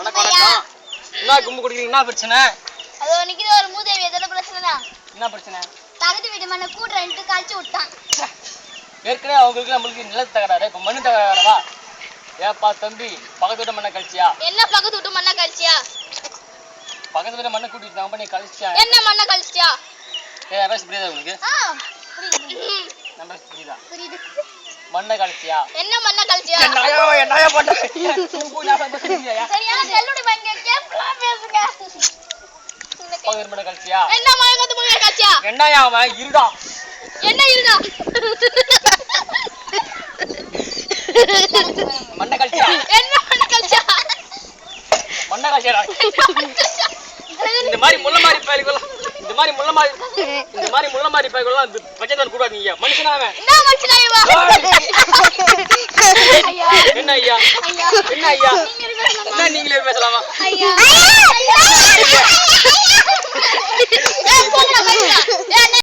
என்ன கும்பு குடிக்கிறீங்க? என்ன பிரச்சனை? அதோ நிக்கிற ஒரு மூதேவி எதன பிரச்சனைனா? என்ன பிரச்சனை? தகுதி வீட்டு மண்ணை கூட்றன்ட்டு கழிச்சு விட்டான். ஏற்கனவே அவங்களுக்கு நம்மளுக்கு நிலத்து தகராறு, இப்ப மண்ணு தகராறவா? ஏப்பா தம்பி, பக்கத்து வீட்டு மண்ணை கழிச்சியா? என்ன பக்கத்து வீட்டு மண்ணை கழிச்சியா? பக்கத்து வீட்டு மண்ணை கூட்டிட்டு நம்ம பண்ணி கழிச்சியா? என்ன மண்ணை கழிச்சியா? ஏய் பேச புரியுதா உங்களுக்கு? புரியுது. நம்ம பேச புரியுதா? புரியுது. மண்ணை கழிச்சியா? என்ன மண்ணை கழிச்சியா? என்னையா பண்ண? சரியான செல்லுடி பையங்க கேப்ல பேசுங்க. பக்கத்து மண்ணை கழிச்சியா? என்ன மண்ணை கழிச்சியா? என்னையா அவன் இருடா. என்ன இருடா? மண்ணை கழிச்சியா? என்ன மண்ணை கழிச்சியா? மண்ணை கழிச்சியா? இந்த மாதிரி முள்ள மாதிரி பயல்கள்லாம் இந்த மாதிரி முள்ள மாதிரி பயல்கள்லாம் பச்சைதான் கூடாதீங்க. மனுஷனாவே என்ன மனுஷனாயவா? என்ன ஐயா? என்ன ஐயா? நீங்களே பேசலாமா? என்ன நீங்களே பேசலாமா? ஐயா